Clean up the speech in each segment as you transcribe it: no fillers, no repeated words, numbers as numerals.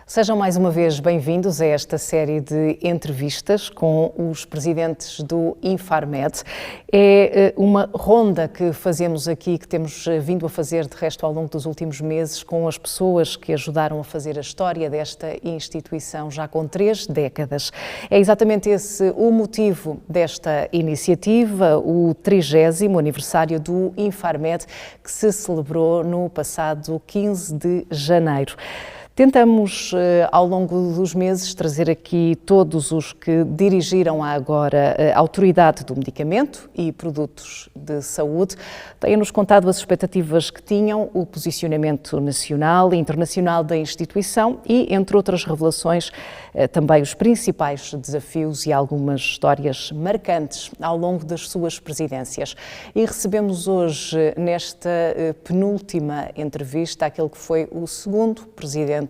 Sejam mais uma vez bem-vindos a esta série de entrevistas com os presidentes do Infarmed. É uma ronda que fazemos aqui, que temos vindo a fazer de resto ao longo dos últimos meses com as pessoas que ajudaram a fazer a história desta instituição já com 3 décadas. É exatamente esse o motivo desta iniciativa, o 30º aniversário do Infarmed, que se celebrou no passado 15 de janeiro. Tentamos, ao longo dos meses, trazer aqui todos os que dirigiram agora a Autoridade do Medicamento e Produtos de Saúde. Têm-nos contado as expectativas que tinham, o posicionamento nacional e internacional da instituição e, entre outras revelações, também os principais desafios e algumas histórias marcantes ao longo das suas presidências. E recebemos hoje, nesta penúltima entrevista, aquele que foi o segundo presidente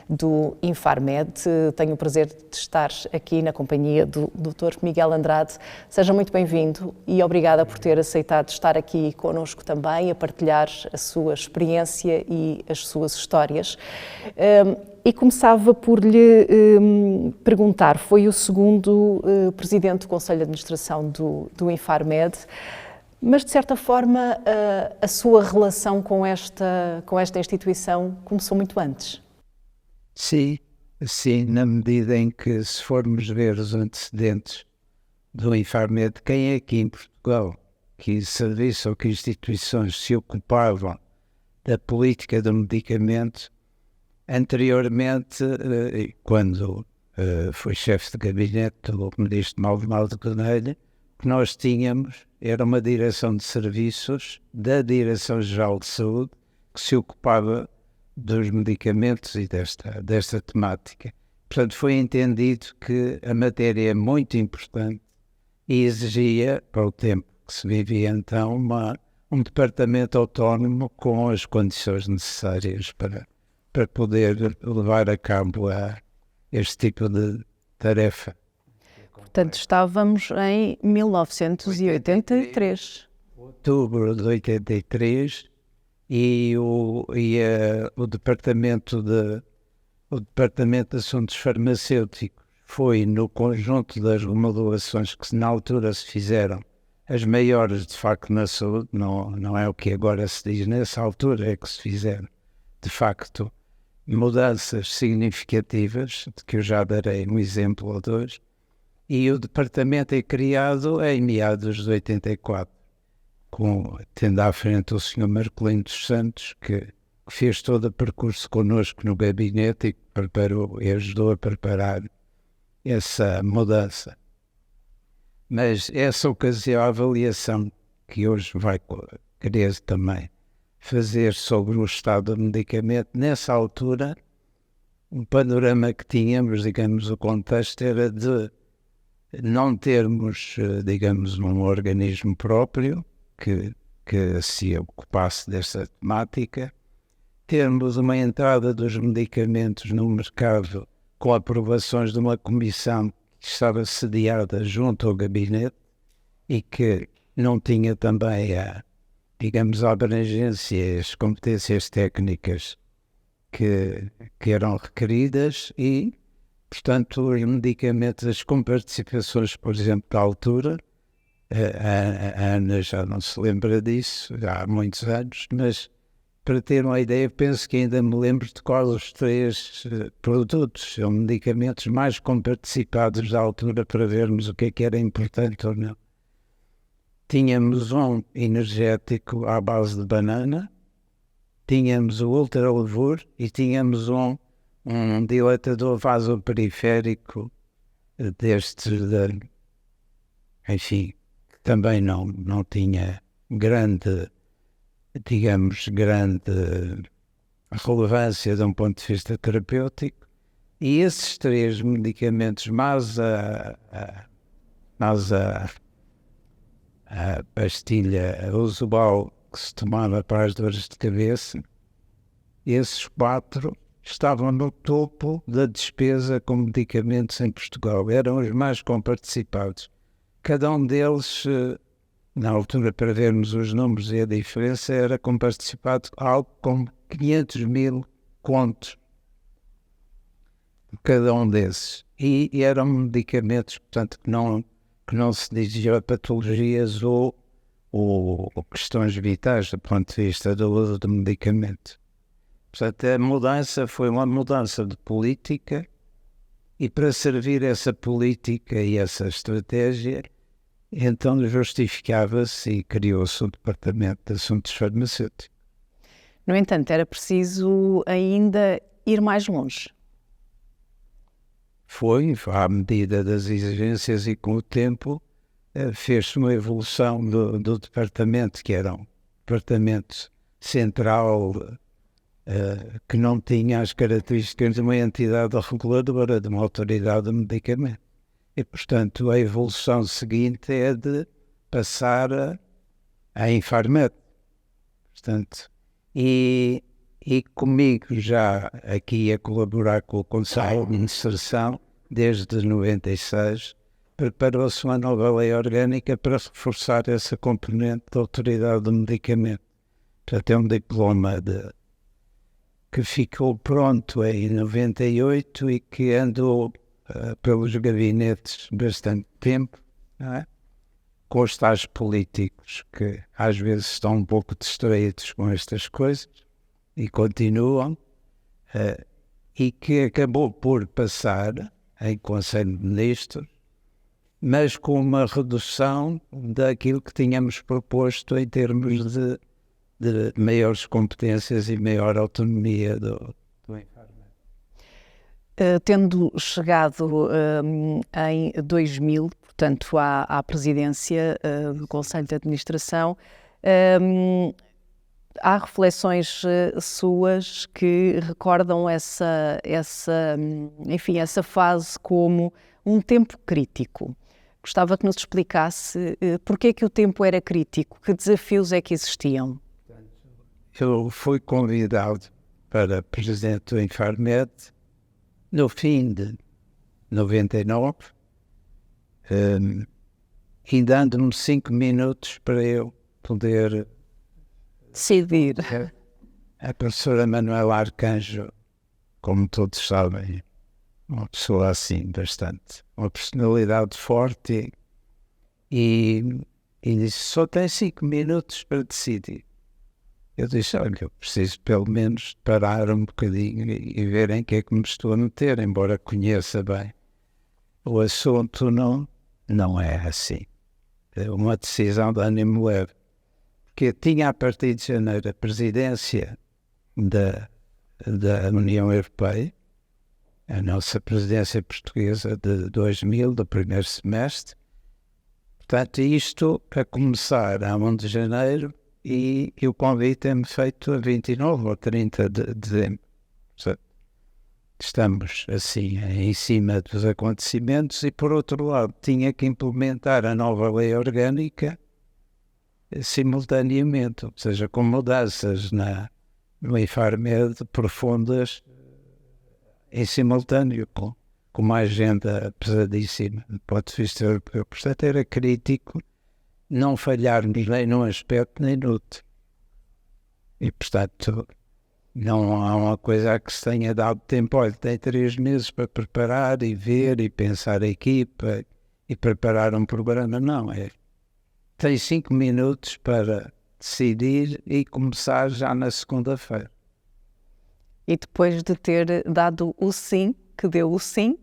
do Infarmed. Tenho o prazer de estar aqui na companhia do Dr. Miguel Andrade. Seja muito bem-vindo e obrigada por ter aceitado estar aqui connosco também, a partilhar a sua experiência e as suas histórias. E começava por lhe perguntar, foi o segundo presidente do Conselho de Administração do Infarmed, mas de certa forma a sua relação com esta instituição começou muito antes. Sim, na medida em que, se formos ver os antecedentes do Infarmed, quem é aqui em Portugal que serviço ou que instituições se ocupavam da política do medicamento anteriormente, quando foi chefe de gabinete do ministro Maldonado Cornelia, que nós tínhamos era uma direção de serviços da Direção-Geral de Saúde que se ocupava dos medicamentos e desta temática. Portanto, foi entendido que a matéria é muito importante e exigia, para o tempo que se vivia então, um departamento autónomo com as condições necessárias para poder levar a cabo este tipo de tarefa. Portanto, estávamos em 1983. Outubro de 83, e o Departamento de Assuntos Farmacêuticos foi, no conjunto das remodelações que na altura se fizeram, as maiores de facto na saúde, não é o que agora se diz, nessa altura é que se fizeram de facto mudanças significativas, de que eu já darei um exemplo ou dois, e o departamento é criado em meados de 84. Tendo à frente o Sr. Marcolino dos Santos, que fez todo o percurso connosco no gabinete e que ajudou a preparar essa mudança. Mas essa ocasião, a avaliação que hoje vai querer também fazer sobre o estado do medicamento, nessa altura, o panorama que tínhamos, digamos, o contexto era de não termos, digamos, um organismo próprio, que se ocupasse desta temática, termos uma entrada dos medicamentos no mercado com aprovações de uma comissão que estava sediada junto ao gabinete e que não tinha também digamos, a abrangência e as competências técnicas que eram requeridas e, portanto, os medicamentos, as comparticipações, por exemplo, da altura, a Ana já não se lembra disso, já há muitos anos, mas para ter uma ideia, penso que ainda me lembro de quais os 3 produtos ou medicamentos mais comparticipados da altura para vermos o que é que era importante ou não. Tínhamos um energético à base de banana, tínhamos o Ultra Levure e tínhamos um dilatador vasoperiférico enfim, também não tinha grande relevância de um ponto de vista terapêutico, e esses 3 medicamentos, mais a pastilha Usubal que se tomava para as dores de cabeça, esses 4 estavam no topo da despesa com medicamentos em Portugal, eram os mais comparticipados. Cada um deles, na altura, para vermos os números e a diferença, era comparticipado algo como 500 mil contos. cada um desses. E eram medicamentos, portanto, que não se dirigiam a patologias ou questões vitais do ponto de vista do uso do medicamento. Portanto, a mudança foi uma mudança de política, e para servir essa política e essa estratégia, então justificava-se e criou-se o Departamento de Assuntos Farmacêuticos. No entanto, era preciso ainda ir mais longe. Foi à medida das exigências e com o tempo fez-se uma evolução do departamento, que era um departamento central, que não tinha as características de uma entidade reguladora, de uma autoridade de medicamento. E, portanto, a evolução seguinte é de passar a Infarmed. Portanto, e comigo já aqui a colaborar com o Conselho de Administração, desde 96, preparou-se uma nova lei orgânica para reforçar essa componente da autoridade do medicamento. Portanto, é um diploma que ficou pronto em 98 e que andou pelos gabinetes bastante tempo, não é? Com os tais políticos que às vezes estão um pouco distraídos com estas coisas e continuam, e que acabou por passar em Conselho de Ministros, mas com uma redução daquilo que tínhamos proposto em termos de maiores competências e maior autonomia do Infarmed. Tendo chegado em 2000, portanto, à presidência do Conselho de Administração, há reflexões suas que recordam essa fase como um tempo crítico. Gostava que nos explicasse porque é que o tempo era crítico, que desafios é que existiam. Eu fui convidado para presidente do Infarmed no fim de 99, e dando-me 5 minutos para eu poder decidir. A professora Manuela Arcanjo, como todos sabem, uma pessoa assim bastante, uma personalidade forte, e disse: só tem 5 minutos para decidir. Eu disse: olha, eu preciso pelo menos parar um bocadinho e ver em que é que me estou a meter, embora conheça bem o assunto. Não é assim. É uma decisão de ânimo leve. Porque tinha a partir de janeiro a presidência da União Europeia, a nossa presidência portuguesa de 2000, do primeiro semestre. Portanto, isto a começar a 1 de janeiro, e o convite é-me feito a 29 ou 30 de dezembro. Portanto, estamos assim em cima dos acontecimentos, e por outro lado tinha que implementar a nova lei orgânica simultaneamente, ou seja, com mudanças no Infarmed profundas em simultâneo, com uma agenda pesadíssima do ponto de vista europeu. Portanto, era crítico não falharmos nem num aspecto nem no outro. E, portanto, não há uma coisa a que se tenha dado tempo. Olha, tem 3 meses para preparar e ver e pensar a equipa e preparar um programa. Não, tem 5 minutos para decidir e começar já na segunda-feira. E depois de ter dado o sim, que deu o sim,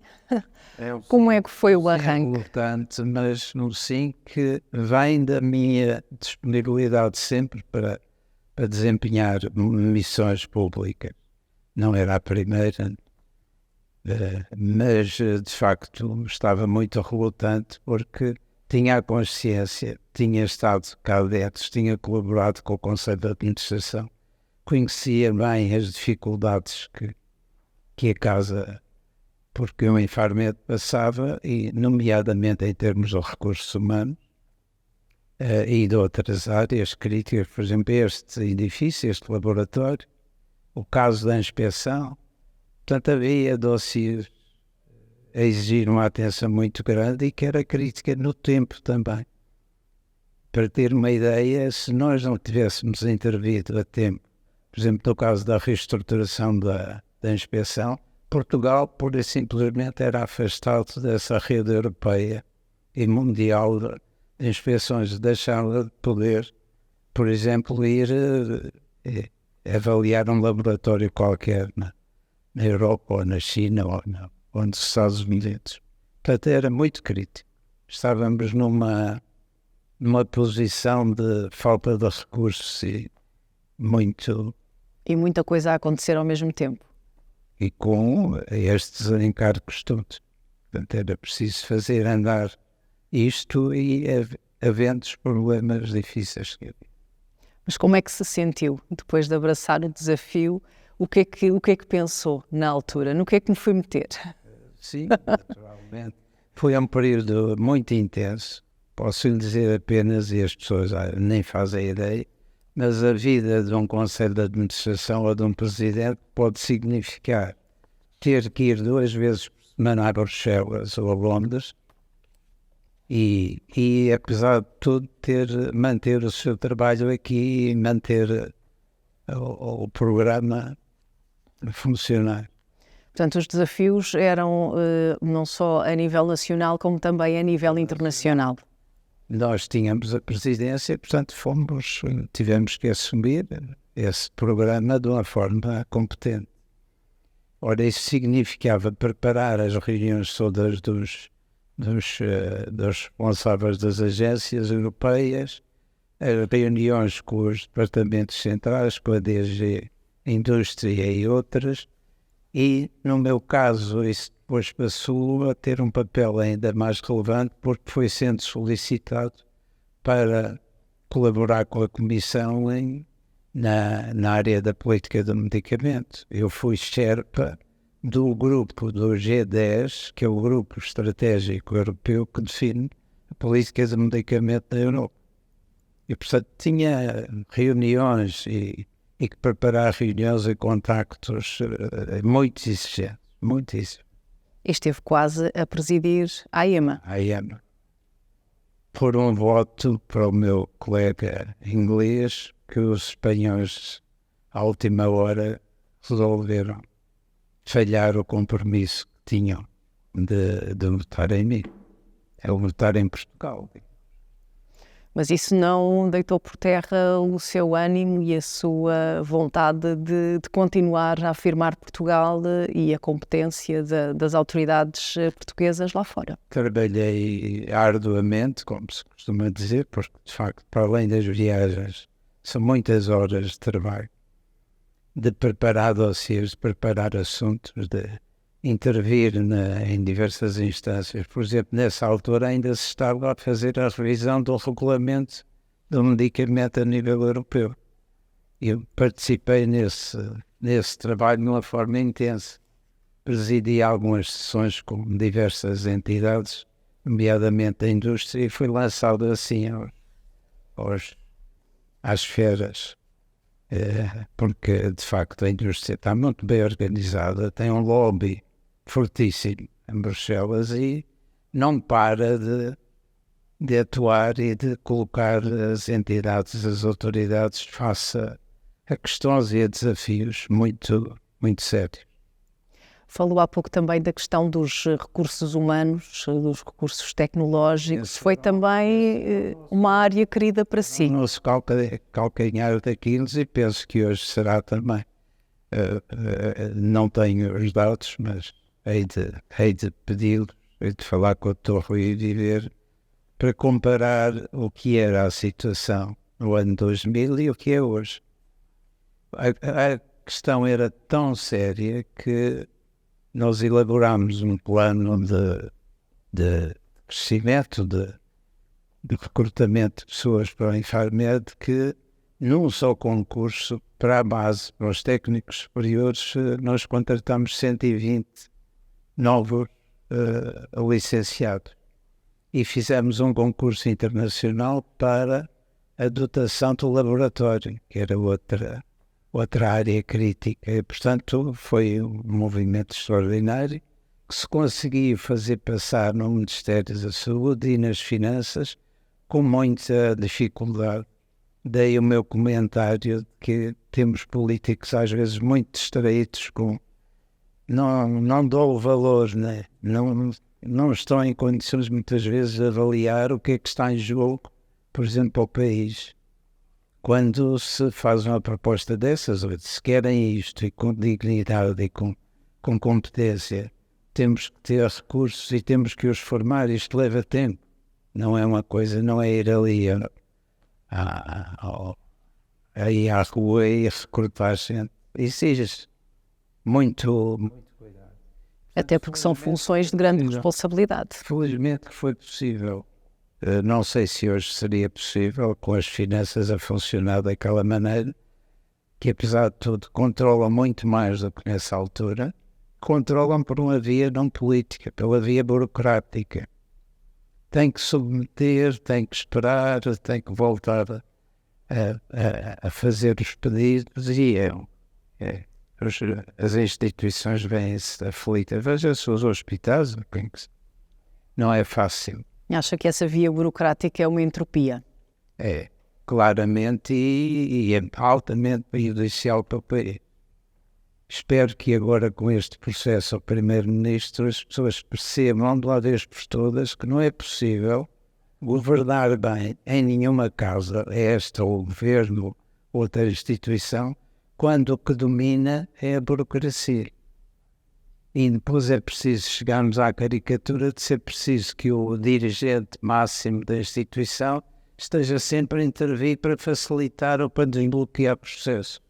como é que foi o arranque? Importante, mas no sim que vem da minha disponibilidade sempre para desempenhar missões públicas. Não era a primeira, mas de facto estava muito relutante, porque tinha a consciência, tinha estado cá dentro, tinha colaborado com o Conselho de Administração, conhecia bem as dificuldades que a casa, porque o Infarmed passava, e nomeadamente em termos de recursos humanos e de outras áreas críticas, por exemplo, este edifício, este laboratório, o caso da inspeção. Portanto, havia dossiês a exigir uma atenção muito grande e que era crítica no tempo também. Para ter uma ideia, se nós não tivéssemos intervido a tempo, por exemplo, no caso da reestruturação da inspeção, Portugal, pura e simplesmente, era afastado dessa rede europeia e mundial de inspeções, deixava de poder, por exemplo, ir avaliar um laboratório qualquer na Europa ou na China ou nos Estados Unidos. Portanto, era muito crítico. Estávamos numa posição de falta de recursos E muita coisa a acontecer ao mesmo tempo. e com estes encargos todos. Portanto, era preciso fazer andar isto e havendo os problemas difíceis. Mas como é que se sentiu depois de abraçar o desafio? O que é que pensou na altura? No que é que me fui meter? Sim, naturalmente. Foi um período muito intenso. Posso lhe dizer apenas, e as pessoas nem fazem ideia, mas a vida de um conselho de administração ou de um presidente pode significar ter que ir 2 vezes por semana a Bruxelas ou a Londres e apesar de tudo, manter o seu trabalho aqui e manter o programa a funcionar. Portanto, os desafios eram não só a nível nacional, como também a nível internacional. Nós tínhamos a presidência, portanto tivemos que assumir esse programa de uma forma competente. Ora, isso significava preparar as reuniões todas dos responsáveis das agências europeias, as reuniões com os departamentos centrais, com a DG Indústria e outras, e no meu caso isso depois passou a ter um papel ainda mais relevante porque foi sendo solicitado para colaborar com a Comissão na área da política do medicamento. Eu fui Sherpa do grupo do G10, que é o grupo estratégico europeu que define a política de medicamento da Europa. E, portanto, tinha reuniões e que preparar reuniões e contactos muito exigentes, muitíssimo. E esteve quase a presidir a EMA. A EMA. Por um voto para o meu colega inglês, que os espanhóis, à última hora, resolveram falhar o compromisso que tinham de votar em mim. É o votar em Portugal. Mas isso não deitou por terra o seu ânimo e a sua vontade de continuar a afirmar Portugal e a competência das autoridades portuguesas lá fora? Trabalhei arduamente, como se costuma dizer, porque de facto, para além das viagens, são muitas horas de trabalho, de preparar dossiês, de preparar assuntos, de intervir em diversas instâncias. Por exemplo, nessa altura ainda se estava a fazer a revisão do regulamento do medicamento a nível europeu. Eu participei nesse trabalho de uma forma intensa. Presidi algumas sessões com diversas entidades, nomeadamente a indústria, e fui lançado assim às esferas. Porque de facto a indústria está muito bem organizada, tem um lobby fortíssimo em Bruxelas e não para de atuar e de colocar as entidades, as autoridades face a questões e a desafios muito, muito sérios. Falou há pouco também da questão dos recursos humanos, dos recursos tecnológicos. Foi também uma área querida para si. Não se calcanhar daquilo e penso que hoje será também. Não tenho os dados, mas hei de pedi-los, hei de falar com o Dr. Rui e ver para comparar o que era a situação no ano 2000 e o que é hoje. A questão era tão séria que nós elaborámos um plano de crescimento, de recrutamento de pessoas para o Infarmed que num só concurso para a base, para os técnicos superiores, nós contratamos 120 novos licenciados e fizemos um concurso internacional para a dotação do laboratório, que era outra área crítica. E, portanto, foi um movimento extraordinário que se conseguiu fazer passar no Ministério da Saúde e nas Finanças com muita dificuldade. Dei o meu comentário de que temos políticos às vezes muito distraídos não dou o valor, né? Não estão em condições muitas vezes de avaliar o que é que está em jogo, por exemplo, para o país. Quando se faz uma proposta dessas, se querem isto e com dignidade e com competência, temos que ter recursos e temos que os formar. Isto leva tempo. Não é uma coisa, não é ir ali aí à rua e recrutar gente. Exige muito cuidado. Até porque são funções de grande responsabilidade. Felizmente que foi possível. Não sei se hoje seria possível, com as finanças a funcionar daquela maneira, que apesar de tudo controlam muito mais do que nessa altura, controlam por uma via não política, pela via burocrática. Tem que submeter, tem que esperar, tem que voltar a fazer os pedidos e as instituições vêm-se aflitas. Veja-se os hospitais, não é fácil. Acha que essa via burocrática é uma entropia? É, claramente, e é altamente prejudicial para o país. Espero que agora, com este processo ao Primeiro-Ministro, as pessoas percebam de uma vez por todas que não é possível governar bem em nenhuma causa, esta ou o governo, outra instituição, quando o que domina é a burocracia. E depois é preciso chegarmos à caricatura de ser preciso que o dirigente máximo da instituição esteja sempre a intervir para facilitar ou para desbloquear o processo.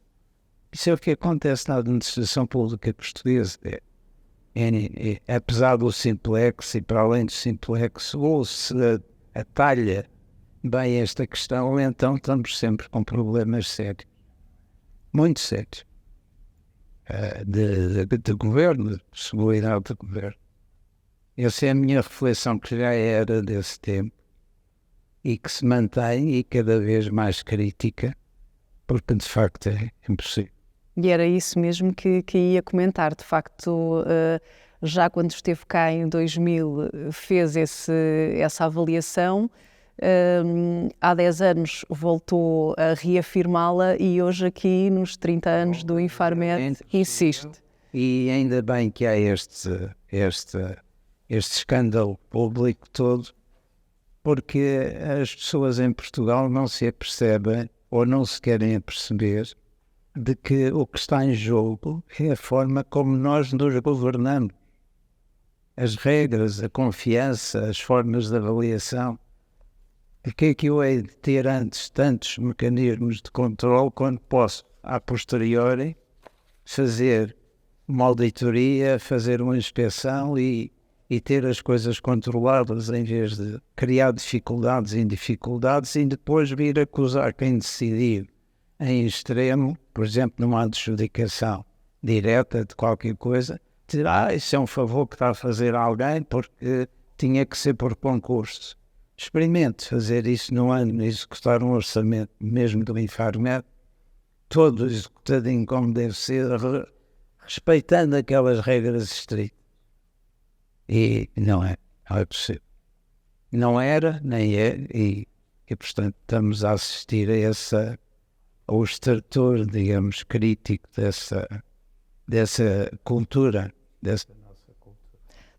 Isso é o que acontece na administração pública portuguesa. Apesar do simplex e para além do simplex, ou se atalha bem esta questão, então estamos sempre com problemas sérios. Muito sérios. De governo, de possibilidade de governo. Essa é a minha reflexão, que já era desse tempo e que se mantém e cada vez mais crítica, porque de facto é impossível. E era isso mesmo que ia comentar. De facto, já quando esteve cá em 2000, fez essa avaliação. Há 10 anos voltou a reafirmá-la e hoje aqui nos 30 anos do Infarmed insiste. E ainda bem que há este escândalo público todo, porque as pessoas em Portugal não se apercebem ou não se querem aperceber de que o que está em jogo é a forma como nós nos governamos. As regras, a confiança, as formas de avaliação. Porque é que eu hei de ter antes tantos mecanismos de controle quando posso, a posteriori, fazer uma auditoria, fazer uma inspeção e ter as coisas controladas em vez de criar dificuldades em dificuldades e depois vir acusar quem decidir em extremo, por exemplo, numa adjudicação direta de qualquer coisa, dizer, isso é um favor que está a fazer a alguém porque tinha que ser por concurso. Experimente fazer isso no ano, executar um orçamento, mesmo do Infarmed, todo executadinho como deve ser, respeitando aquelas regras estritas. E não é possível. Não era, nem é, e portanto estamos a assistir ao extrator, digamos, crítico dessa cultura,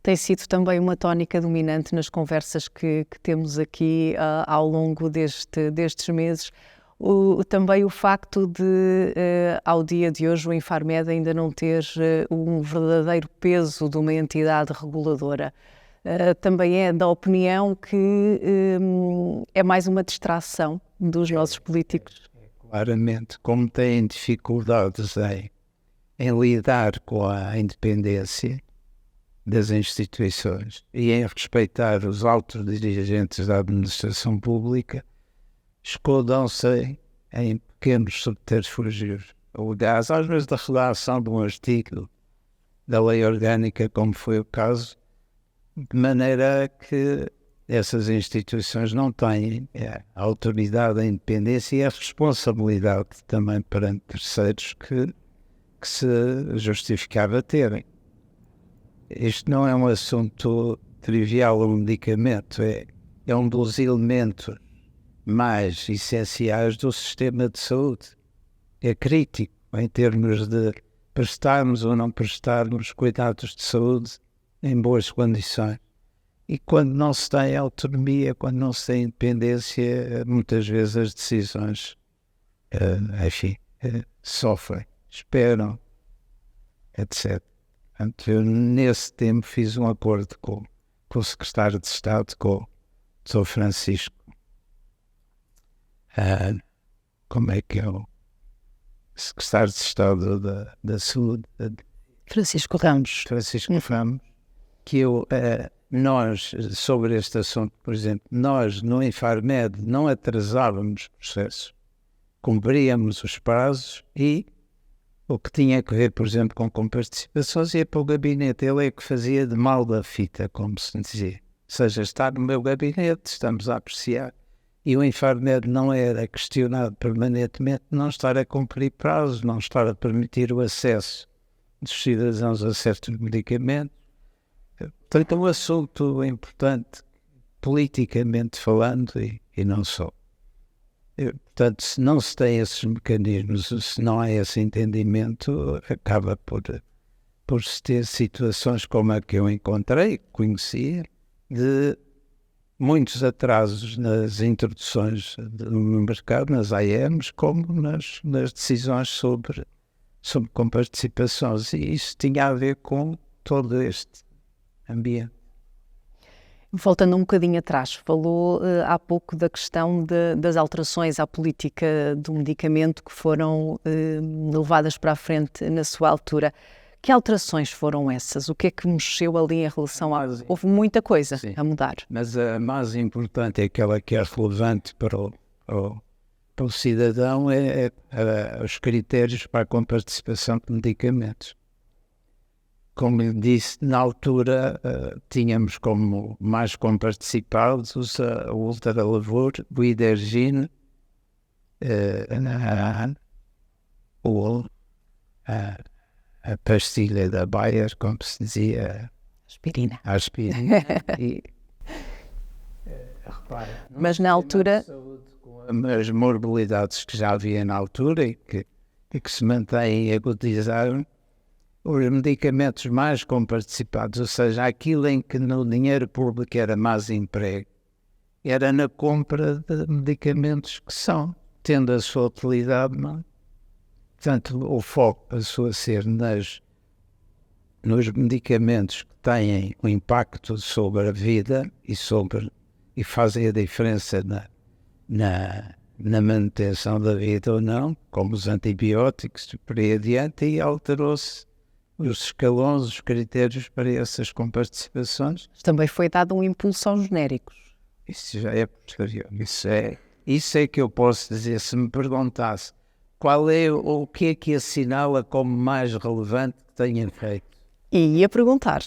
Tem sido também uma tónica dominante nas conversas que temos aqui ao longo destes meses, também o facto de, ao dia de hoje, o Infarmed ainda não ter um verdadeiro peso de uma entidade reguladora. Também é da opinião que é mais uma distração dos nossos políticos. Claramente, como têm dificuldades em lidar com a independência das instituições e em respeitar os altos dirigentes da administração pública, escondam-se em pequenos subterfúgios. Aliás, às vezes da redação de um artigo da lei orgânica, como foi o caso, de maneira que essas instituições não têm a autoridade, a independência e a responsabilidade também perante terceiros que se justificava terem. Isto não é um assunto trivial, um medicamento, é um dos elementos mais essenciais do sistema de saúde. É crítico em termos de prestarmos ou não prestarmos cuidados de saúde em boas condições. E quando não se tem autonomia, quando não se tem independência, muitas vezes as decisões, sofrem, esperam, etc. Portanto, eu nesse tempo fiz um acordo com o secretário de Estado, com o Dr. Francisco. Como é que é o secretário de Estado da Saúde? Francisco Ramos. Francisco Ramos, que nós, sobre este assunto, por exemplo, nós no Infarmed não atrasávamos processos, cumpríamos os prazos e o que tinha que ver, por exemplo, com comparticipações ia para o gabinete. Ele é que fazia de mal da fita, como se dizia. Ou seja, está no meu gabinete, estamos a apreciar. E o Infarmed não era questionado permanentemente não estar a cumprir prazos, não estar a permitir o acesso dos cidadãos a certos medicamentos. Portanto, é um assunto importante, politicamente falando, e não só. Portanto, se não se tem esses mecanismos, se não há esse entendimento, acaba por se ter situações como a que eu encontrei, conhecia, de muitos atrasos nas introduções no mercado, nas AMs, como nas decisões sobre comparticipações. E isso tinha a ver com todo este ambiente. Voltando um bocadinho atrás, falou há pouco da questão das alterações à política do medicamento que foram levadas para a frente na sua altura. Que alterações foram essas? O que é que mexeu ali em relação a... Houve muita coisa a mudar. Mas a mais importante, aquela que é relevante para o cidadão, é os critérios para a comparticipação de medicamentos. Como lhe disse, na altura tínhamos como mais comparticipados o Ultralavor, o Idergine, a pastilha da Bayer, como se dizia, a aspirina. E, repara, mas na altura... As morbilidades que já havia na altura e que se mantêm e agudizaram, os medicamentos mais comparticipados, ou seja, aquilo em que no dinheiro público era mais emprego, era na compra de medicamentos que são, tendo a sua utilidade, não é? Portanto, o foco passou a ser nos medicamentos que têm um impacto sobre a vida e fazem a diferença na manutenção da vida ou não, como os antibióticos, por aí adiante, e alterou-se os escalões, os critérios para essas comparticipações. Também foi dado um impulso aos genéricos. Isso já é posterior. Isso é que eu posso dizer, se me perguntasse qual é o que é que assinala como mais relevante que tenha feito. E ia perguntar.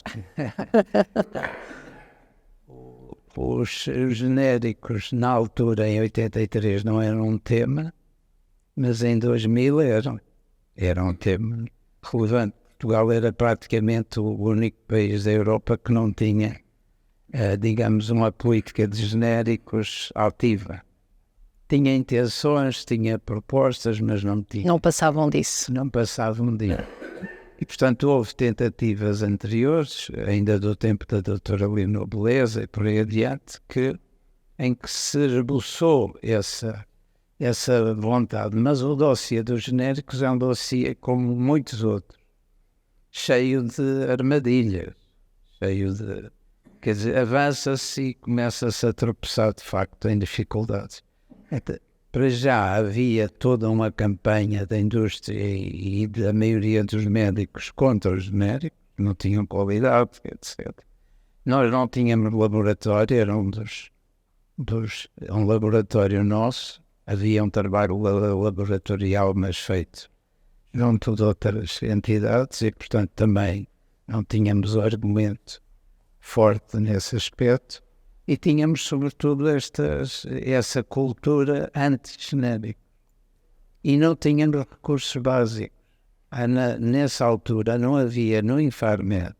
Os genéricos, na altura, em 83, não eram um tema, mas em 2000 eram um tema relevante. Portugal era praticamente o único país da Europa que não tinha, digamos, uma política de genéricos ativa. Tinha intenções, tinha propostas, mas não tinha. Não passavam disso. Não passavam disso. E, portanto, houve tentativas anteriores, ainda do tempo da doutora Lino Beleza e por aí adiante, em que se esboçou essa vontade. Mas o dossiê dos genéricos é um dossiê, como muitos outros, cheio de armadilhas, quer dizer, avança-se e começa-se a tropeçar de facto em dificuldades. Então, para já havia toda uma campanha da indústria e da maioria dos médicos contra os genéricos, não tinham qualidade, etc. Nós não tínhamos laboratório, era um laboratório nosso, havia um trabalho laboratorial, mas feito junto de outras entidades e, portanto, também não tínhamos argumento forte nesse aspecto e tínhamos, sobretudo, essa cultura anti-genérica e não tínhamos recursos básicos. Nessa altura não havia no Infarmed,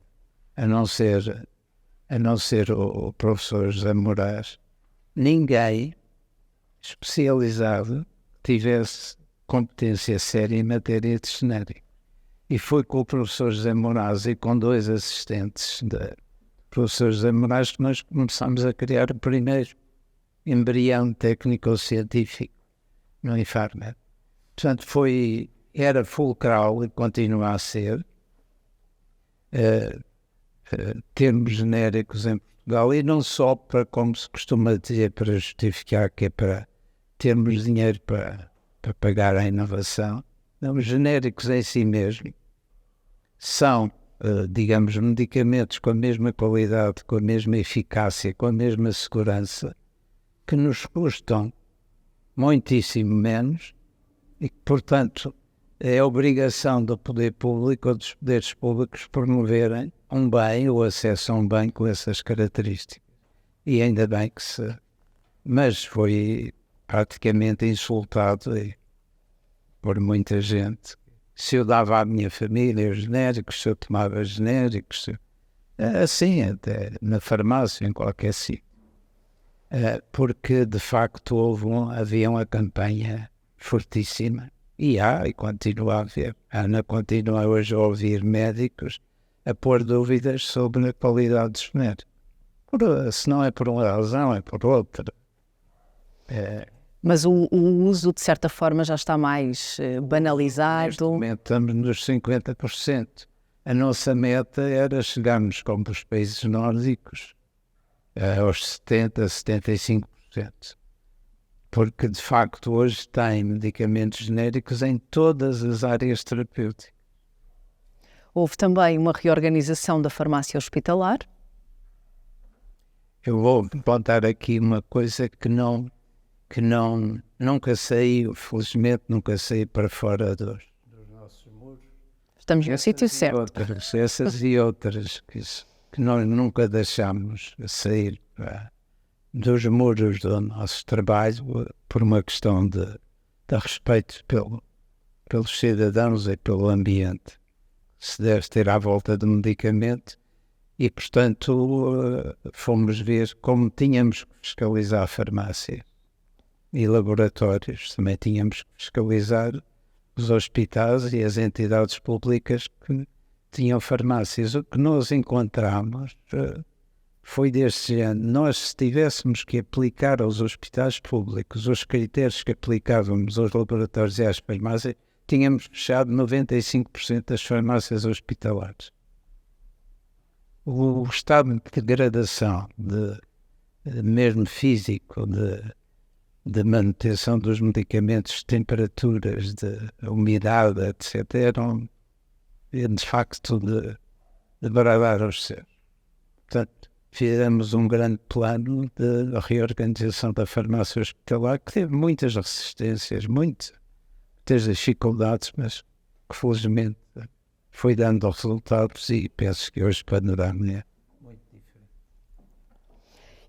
a não ser o professor José Moraes, ninguém especializado tivesse competência séria em matéria de genérico. e foi com o professor José Moraes e com 2 assistentes do professor José Moraes que nós começámos a criar o primeiro embrião técnico-científico no Infarmed. Portanto, era fulcral e continua a ser termos genéricos em Portugal, e não só para, como se costuma dizer, para justificar que é para termos dinheiro para pagar a inovação. Não, os genéricos em si mesmo são, digamos, medicamentos com a mesma qualidade, com a mesma eficácia, com a mesma segurança, que nos custam muitíssimo menos e que, portanto, é obrigação do poder público ou dos poderes públicos promoverem um bem, o acesso a um bem com essas características. E ainda bem que mas foi praticamente insultado por muita gente. Se eu dava à minha família os genéricos, se eu tomava genéricos, assim, até na farmácia, em qualquer sítio. Porque, de facto, havia uma campanha fortíssima, e continua a haver. A Ana continua hoje a ouvir médicos a pôr dúvidas sobre a qualidade dos genéricos. Se não é por uma razão, é por outra. Mas o uso, de certa forma, já está mais banalizado. Neste momento estamos nos 50%. A nossa meta era chegarmos, como os países nórdicos, aos 70%, 75%. Porque, de facto, hoje tem medicamentos genéricos em todas as áreas terapêuticas. Houve também uma reorganização da farmácia hospitalar. Eu vou apontar aqui uma coisa que nunca saiu, felizmente nunca saiu para fora dos nossos muros. Estamos no sítio certo. Essas e outras que nós nunca deixamos sair dos muros do nosso trabalho por uma questão de respeito pelos cidadãos e pelo ambiente que se deve ter à volta do medicamento. E, portanto, fomos ver como tínhamos que fiscalizar a farmácia e laboratórios. Também tínhamos que fiscalizar os hospitais e as entidades públicas que tinham farmácias. O que nós encontramos foi deste género. Nós, se tivéssemos que aplicar aos hospitais públicos os critérios que aplicávamos aos laboratórios e às farmácias, tínhamos fechado 95% das farmácias hospitalares. O estado de degradação, mesmo físico, de manutenção dos medicamentos, de temperaturas, de umidade, etc., eram de facto de bradar aos céus. Portanto, fizemos um grande plano de reorganização da farmácia hospitalar, que teve muitas resistências, muitas dificuldades, mas que felizmente foi dando resultados, e penso que hoje o panorama é muito diferente.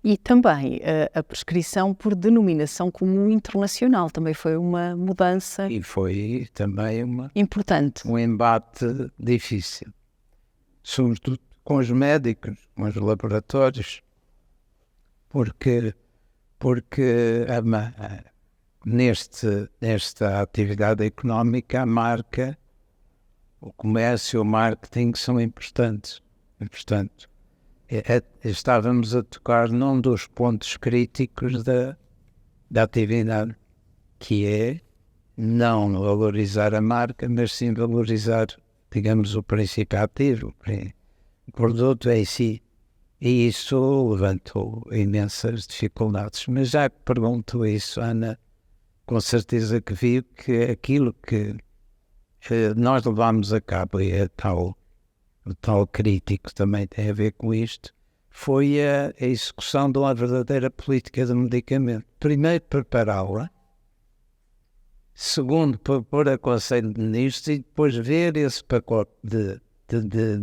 E também a prescrição por denominação comum internacional também foi uma mudança. E foi também importante. Um embate difícil, sobretudo com os médicos, com os laboratórios, porque nesta atividade económica a marca, o comércio, o marketing são importantes. E, portanto, estávamos a tocar num dos pontos críticos da atividade, que é não valorizar a marca, mas sim valorizar, digamos, o princípio ativo, o produto em si. E isso levantou imensas dificuldades. Mas já que pergunto isso, Ana, com certeza que viu que aquilo que nós levámos a cabo, e o tal crítico também tem a ver com isto, foi a execução de uma verdadeira política de medicamento. Primeiro, prepará-la. Segundo, propor a Conselho de Ministros, e depois ver esse pacote de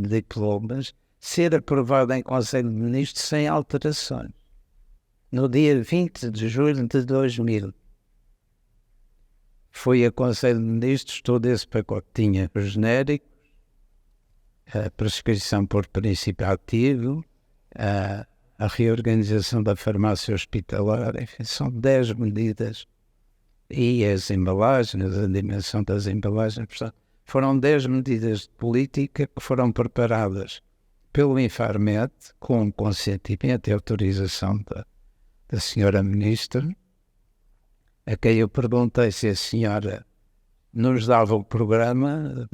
diplomas ser aprovado em Conselho de Ministros sem alterações. No dia 20 de julho de 2000. Foi a Conselho de Ministros, todo esse pacote tinha os genéricos, a prescrição por princípio ativo, a reorganização da farmácia hospitalar, enfim, são 10 medidas, e as embalagens, a dimensão das embalagens, portanto, foram 10 medidas de política que foram preparadas pelo Infarmed, com consentimento e autorização da senhora Ministra, a quem eu perguntei se a senhora nos dava o programa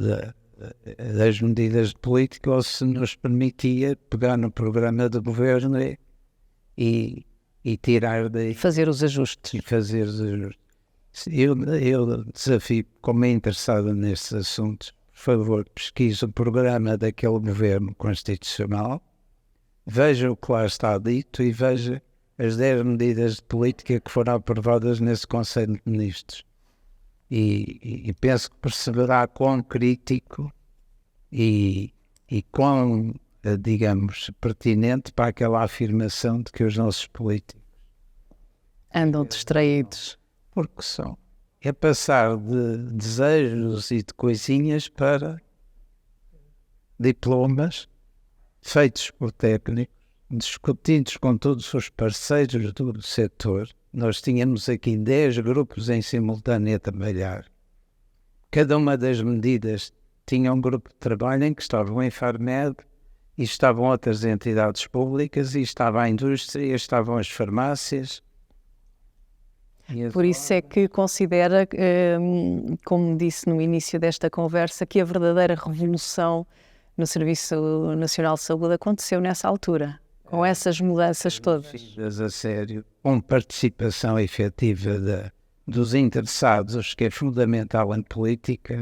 das medidas de política ou se nos permitia pegar no programa de governo e tirar daí. Fazer os ajustes. E fazer os ajustes. Eu desafio, como é interessado nestes assuntos, por favor, pesquise o programa daquele governo constitucional, veja o que lá está dito e veja as 10 medidas de política que foram aprovadas nesse Conselho de Ministros. E penso que perceberá quão crítico e quão, digamos, pertinente para aquela afirmação de que os nossos políticos andam distraídos. Porque são. É passar de desejos e de coisinhas para diplomas feitos por técnicos, discutidos com todos os parceiros do setor. Nós tínhamos aqui 10 grupos em simultâneo a trabalhar. Cada uma das medidas tinha um grupo de trabalho em que estavam o Infarmed e estavam outras entidades públicas e estava a indústria, estavam as farmácias. Por isso é que considera, como disse no início desta conversa, que a verdadeira revolução no Serviço Nacional de Saúde aconteceu nessa altura, com essas mudanças todas. A sério, com participação efetiva dos interessados, que é fundamental em política,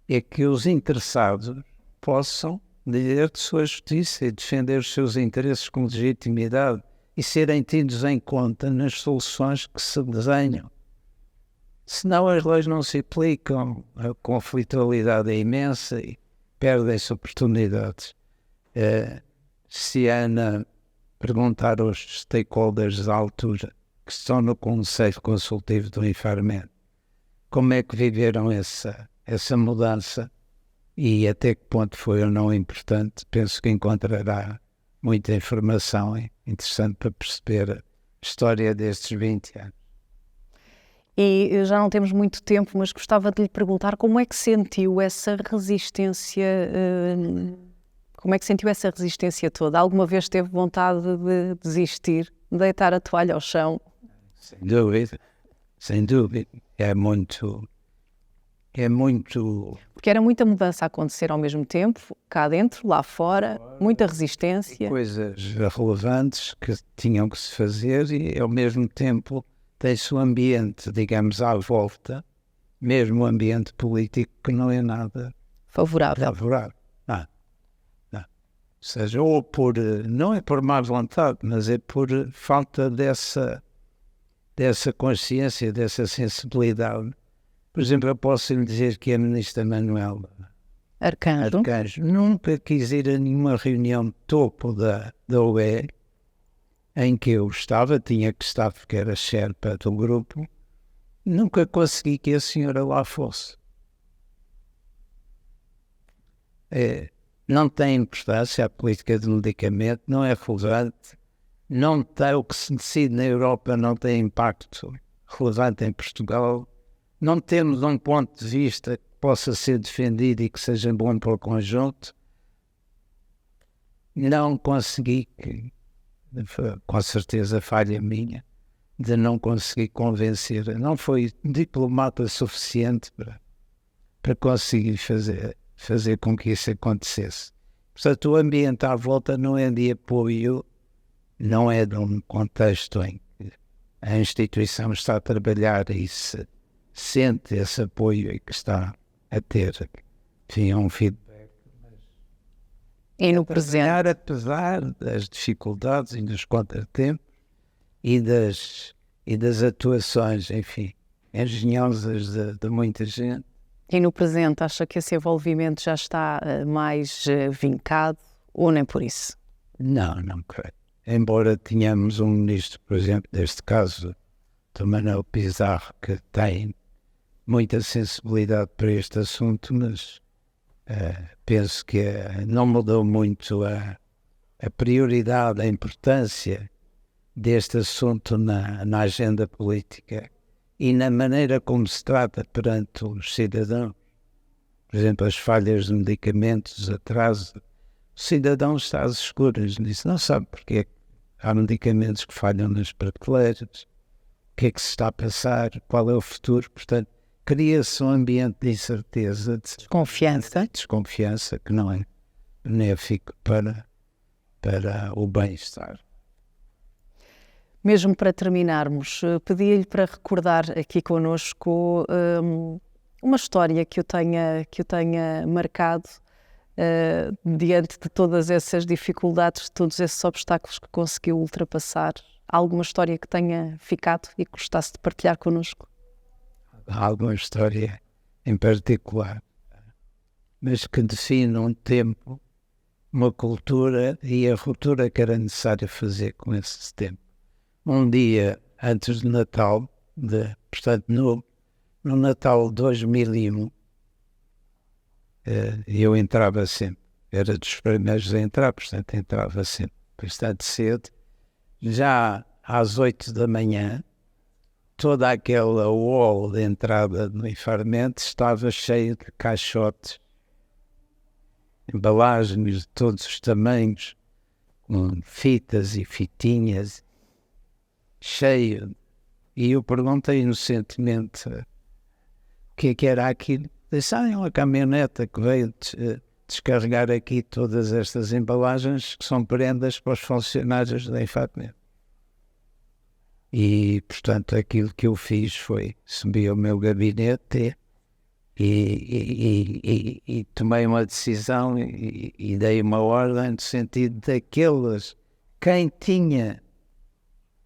é que os interessados possam dizer de sua justiça e defender os seus interesses com legitimidade e serem tidos em conta nas soluções que se desenham. Senão as leis não se aplicam, a conflitualidade é imensa e perdem-se oportunidades. Se a Ana perguntar aos stakeholders da altura, que estão no Conselho Consultivo do Infarmed, como é que viveram essa mudança e até que ponto foi ou não importante, penso que encontrará muita informação interessante para perceber a história destes 20 anos. E já não temos muito tempo, mas gostava de lhe perguntar como é que sentiu essa resistência, toda? Alguma vez teve vontade de desistir, de deitar a toalha ao chão? Sem dúvida. É muito... Porque era muita mudança a acontecer ao mesmo tempo, cá dentro, lá fora, muita resistência. Coisas relevantes que tinham que se fazer e ao mesmo tempo tem-se o ambiente, digamos, à volta, mesmo o ambiente político que não é nada favorável. Não. Ou seja, ou não é por má vontade, mas é por falta dessa consciência, dessa sensibilidade. Por exemplo, eu posso lhe dizer que a ministra Manuela Arcanjo nunca quis ir a nenhuma reunião de topo da UE em que eu tinha que estar porque era sherpa do grupo, nunca consegui que a senhora lá fosse. Não tem importância a política de medicamento, não é relevante, não tem o que se decide na Europa, não tem impacto relevante em Portugal. Não temos um ponto de vista que possa ser defendido e que seja bom para o conjunto. Não consegui, com certeza falha minha, de não conseguir convencer. Não foi diplomata suficiente para conseguir fazer com que isso acontecesse. Portanto, o ambiente à volta não é de apoio, não é de um contexto em que a instituição está a trabalhar e se sente esse apoio e que está a ter, enfim, um feedback. E no presente? Apesar das dificuldades e dos contratempos e das atuações, enfim, engenhosas de muita gente. E no presente, acha que esse envolvimento já está mais vincado ou nem por isso? Não creio. Embora tenhamos um ministro, por exemplo, neste caso, do Manuel Pizarro, que tem muita sensibilidade para este assunto, mas penso que não mudou muito a prioridade, a importância deste assunto na agenda política e na maneira como se trata perante os cidadãos. por exemplo, as falhas de medicamentos, atraso. O cidadão está às escuras nisso, não sabe porque é que há medicamentos que falham nas prateleiras, o que é que se está a passar, qual é o futuro. Portanto, cria-se um ambiente de incerteza, de desconfiança que não é benéfico para o bem-estar. Mesmo para terminarmos, pedia-lhe para recordar aqui connosco uma história que o tenha marcado diante de todas essas dificuldades, de todos esses obstáculos que conseguiu ultrapassar. Há alguma história que tenha ficado e que gostasse de partilhar connosco? Há alguma história em particular, mas que define um tempo, uma cultura e a ruptura que era necessário fazer com esse tempo. Um dia antes do Natal, portanto no Natal de 2001, eu entrava sempre, era dos primeiros a entrar, portanto entrava sempre bastante cedo. Já às 8 da manhã, toda aquela hall de entrada no Infarmed estava cheia de caixotes, embalagens de todos os tamanhos, com fitas e fitinhas, cheio. E eu perguntei inocentemente o que é que era aquilo. Disse, é uma caminhoneta que veio descarregar aqui todas estas embalagens que são prendas para os funcionários da Infarmed. E, portanto, aquilo que eu fiz foi subir ao meu gabinete e tomei uma decisão e dei uma ordem no sentido daqueles, quem tinha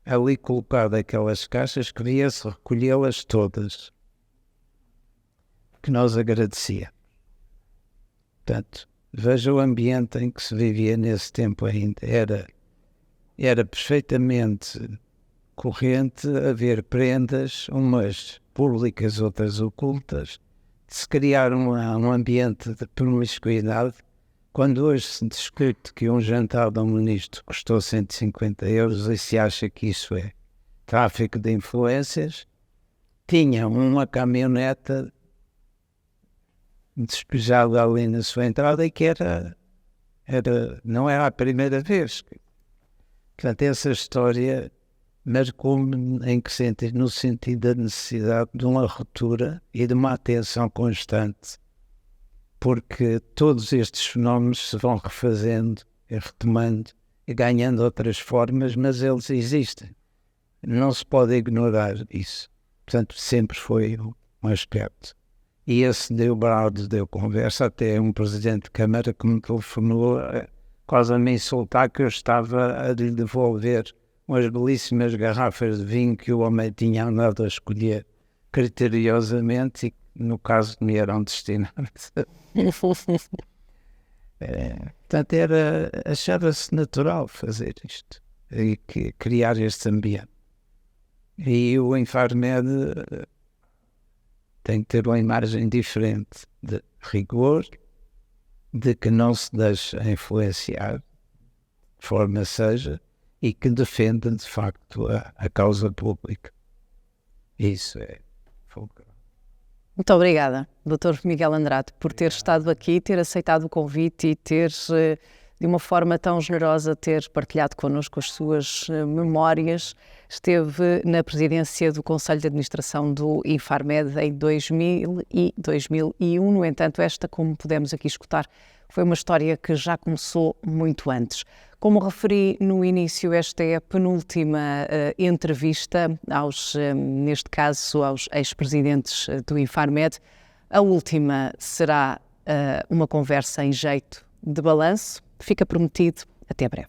ali colocado aquelas caixas, queria-se recolhê-las todas, que nós agradecíamos. Portanto, veja o ambiente em que se vivia nesse tempo ainda. Era perfeitamente corrente haver prendas, umas públicas, outras ocultas, de se criar um ambiente de promiscuidade, quando hoje se discute que um jantar de um ministro custou 150 euros e se acha que isso é tráfico de influências. Tinha uma caminhoneta despejada ali na sua entrada e que não era a primeira vez. Portanto, essa história marcou-me em que sentido? No sentido da necessidade de uma ruptura e de uma atenção constante, porque todos estes fenómenos se vão refazendo e retomando e ganhando outras formas, mas eles existem. Não se pode ignorar isso. Portanto, sempre foi um aspecto. E esse deu brado, deu conversa, até um presidente de Câmara que me telefonou quase a me insultar que eu estava a lhe devolver umas belíssimas garrafas de vinho que o homem tinha andado a escolher criteriosamente e que, no caso, me eram destinadas. Portanto, achava-se natural fazer isto e criar este ambiente. E o Infarmed tem que ter uma imagem diferente de rigor, de que não se deixa influenciar, de forma seja, e que defenda de facto a causa pública. Isso é fulcral. Muito obrigada, Dr. Miguel Andrade, por ter estado aqui, ter aceitado o convite e ter, de uma forma tão generosa, ter partilhado connosco as suas memórias. Esteve na presidência do Conselho de Administração do Infarmed em 2000 e 2001. No entanto, esta, como pudemos aqui escutar, foi uma história que já começou muito antes. Como referi no início, esta é a penúltima entrevista neste caso, aos ex-presidentes do Infarmed. A última será uma conversa em jeito de balanço. Fica prometido. Até breve.